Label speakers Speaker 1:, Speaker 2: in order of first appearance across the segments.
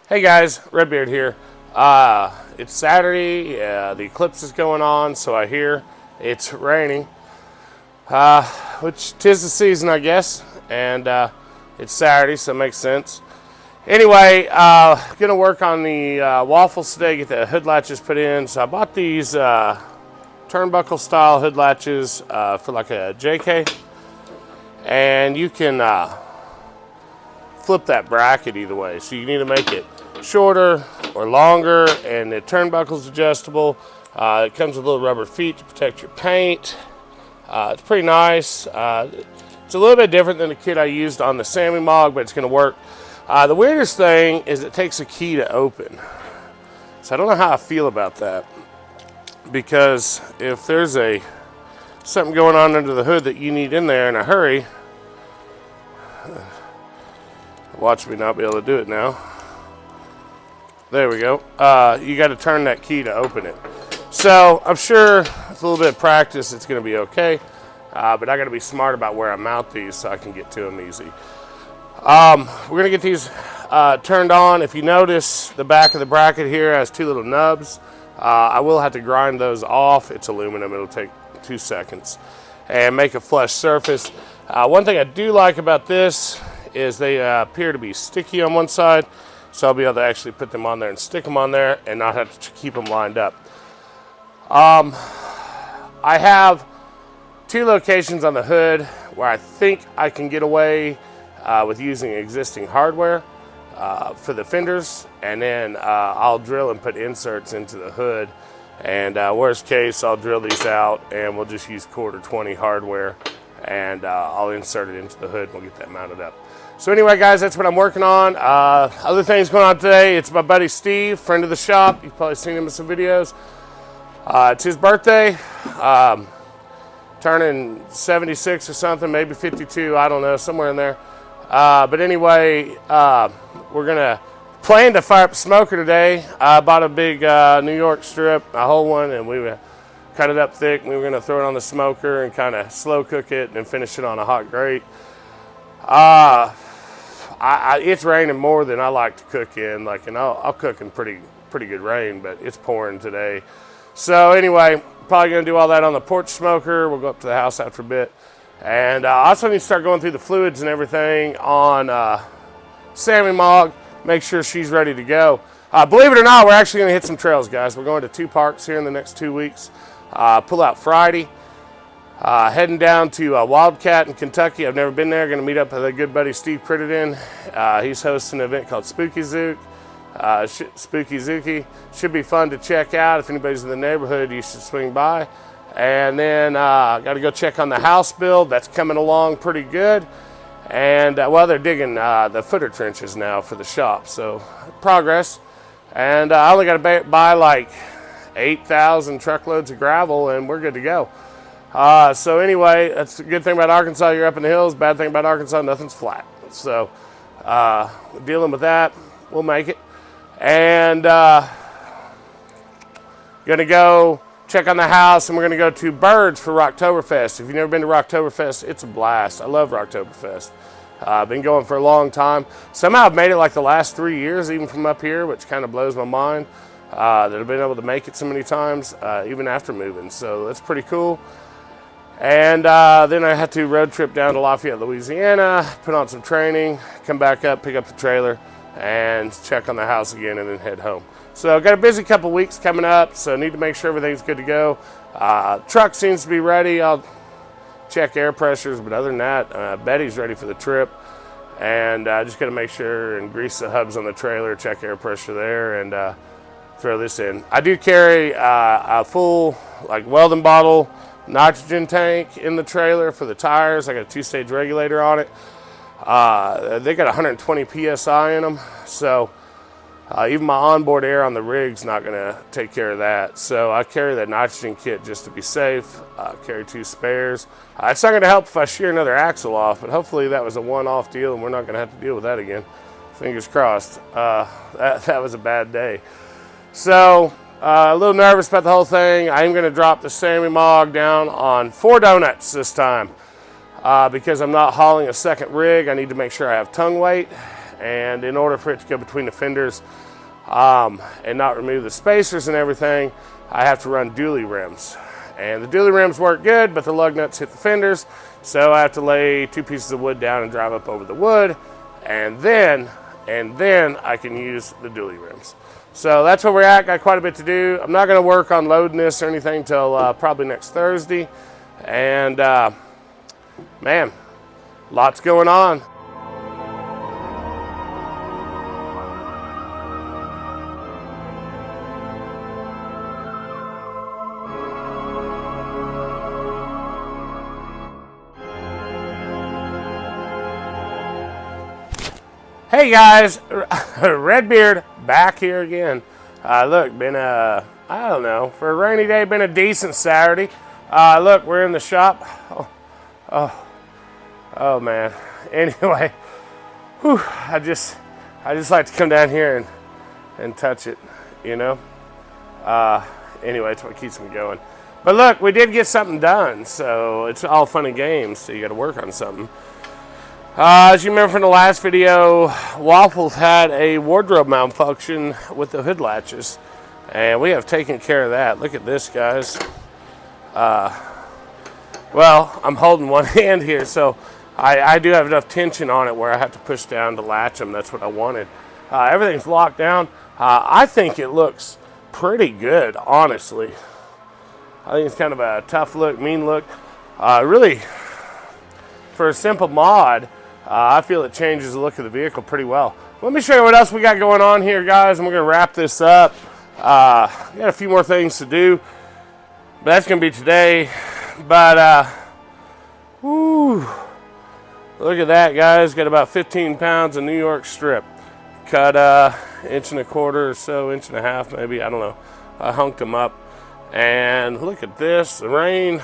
Speaker 1: Hey guys, Redbeard here. It's Saturday, the eclipse is going on, so I hear it's raining, which tis the season, I guess, and it's Saturday, so it makes sense. Anyway, gonna work on the waffles today, get the hood latches put in. So I bought these turnbuckle style hood latches for like a JK, and you can flip that bracket either way. So you need to make it shorter or longer, and the turnbuckle's adjustable. It comes with little rubber feet to protect your paint. It's pretty nice. It's a little bit different than the kit I used on the Sammy Mog, but it's going to work. The weirdest thing is it takes a key to open. So I don't know how I feel about that, because if there's something going on under the hood that you need in there in a hurry, watch me not be able to do it now. There we go. You got to turn that key to open it. So I'm sure with a little bit of practice it's going to be okay, but I got to be smart about where I mount these so I can get to them easy. We're going to get these turned on. If you notice, the back of the bracket here has two little nubs. I will have to grind those off. It's aluminum. It'll take 2 seconds. And make a flush surface. One thing I do like about this is they appear to be sticky on one side, so I'll be able to actually put them on there and stick them on there and not have to keep them lined up. I have 2 locations on the hood where I think I can get away with using existing hardware for the fenders, and then I'll drill and put inserts into the hood, and worst case I'll drill these out and we'll just use 1/4 hardware, and I'll insert it into the hood and we'll get that mounted up. So anyway guys, that's what I'm working on. Other things going on today, it's my buddy Steve, friend of the shop. You've probably seen him in some videos. It's his birthday, turning 76 or something, maybe 52, I don't know, somewhere in there. But anyway, we're gonna plan to fire up a smoker today. I bought a big New York strip, a whole one, and we cut it up thick, and we were gonna throw it on the smoker and kind of slow cook it and then finish it on a hot grate. It's raining more than I like to cook in, and I'll cook in pretty good rain, but it's pouring today. So anyway, probably gonna do all that on the porch smoker. We'll go up to the house after a bit. And I also need to start going through the fluids and everything on Sammy Mog, make sure she's ready to go. Believe it or not, we're actually gonna hit some trails, guys. We're going to 2 parks here in the next 2 weeks. Pull out Friday. Heading down to Wildcat in Kentucky. I've never been there. Going to meet up with a good buddy, Steve Crittet. He's hosting an event called Spooky Zook. Spooky Zooky. Should be fun to check out. If anybody's in the neighborhood, you should swing by. And then got to go check on the house build. That's coming along pretty good. And well, they're digging the footer trenches now for the shop. So progress. And I only got to buy like 8,000 truckloads of gravel, and we're good to go. So anyway, that's the good thing about Arkansas. You're up in the hills. Bad thing about Arkansas, nothing's flat. So dealing with that, we'll make it. And gonna go check on the house, and we're gonna go to Birds for Rocktoberfest. If you've never been to Rocktoberfest, it's a blast. I love Rocktoberfest. Been going for a long time. Somehow I've made it like the last 3 years, even from up here, which kind of blows my mind. That I've been able to make it so many times, even after moving. So that's pretty cool. And then I had to road trip down to Lafayette, Louisiana, put on some training, come back up, pick up the trailer, and check on the house again, and then head home. So I've got a busy couple weeks coming up, so need to make sure everything's good to go. Truck seems to be ready. I'll check air pressures, but other than that, Betty's ready for the trip. And just got to make sure and grease the hubs on the trailer, check air pressure there, and throw this in. I do carry a full welding bottle nitrogen tank in the trailer for the tires. I got a 2-stage regulator on it. They got 120 psi in them, so even my onboard air on the rig's not going to take care of that. So I carry that nitrogen kit just to be safe. Carry 2 spares. It's not going to help if I shear another axle off, but hopefully that was a one-off deal and we're not going to have to deal with that again. Fingers crossed. That was a bad day. So a little nervous about the whole thing. I am going to drop the Sammy Mog down on 4 donuts this time because I'm not hauling a second rig. I need to make sure I have tongue weight, and in order for it to go between the fenders and not remove the spacers and everything, I have to run dually rims. And the dually rims work good, but the lug nuts hit the fenders, so I have to lay 2 pieces of wood down and drive up over the wood, and then I can use the dually rims. So that's where we're at. Got quite a bit to do. I'm not going to work on loading this or anything till probably next Thursday. And man, lots going on. Hey guys, Redbeard back here again. Look, been I don't know, for a rainy day, been a decent Saturday. Look, we're in the shop. Oh man. Anyway, whew, I just like to come down here and touch it, you know. Anyway, it's what keeps me going. But look, we did get something done, so it's all fun and games. So you got to work on something. As you remember from the last video, Waffles had a wardrobe malfunction with the hood latches, and we have taken care of that. Look at this, guys. Well, I'm holding one hand here, so I do have enough tension on it where I have to push down to latch them. That's what I wanted. Everything's locked down. I think it looks pretty good, honestly. I think it's kind of a tough look, mean look. Really, for a simple mod, I feel it changes the look of the vehicle pretty well. Let me show you what else we got going on here, guys, and we're going to wrap this up. We got a few more things to do, but that's going to be today. But, whoo, look at that, guys. Got about 15 pounds of New York strip. Cut 1.25 inches or so, 1.5 inches maybe, I don't know. I hunked them up. And look at this, the rain.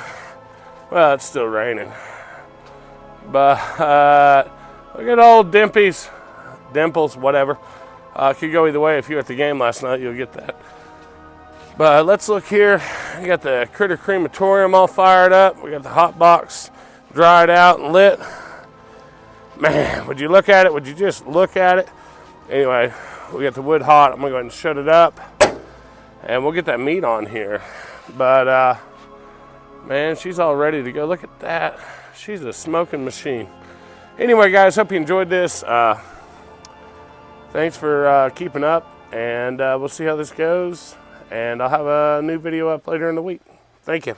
Speaker 1: Well, it's still raining. But look at old Dimples, whatever. Could go either way. If you were at the game last night, you'll get that. But let's look here. We got the Crittet Creamatorium all fired up. We got the hot box dried out and lit. Man, would you look at it? Would you just look at it? Anyway, we got the wood hot. I'm gonna go ahead and shut it up, and we'll get that meat on here. But man, she's all ready to go. Look at that. She's a smoking machine. Anyway, guys, hope you enjoyed this. Thanks for keeping up, and we'll see how this goes. And I'll have a new video up later in the week. Thank you.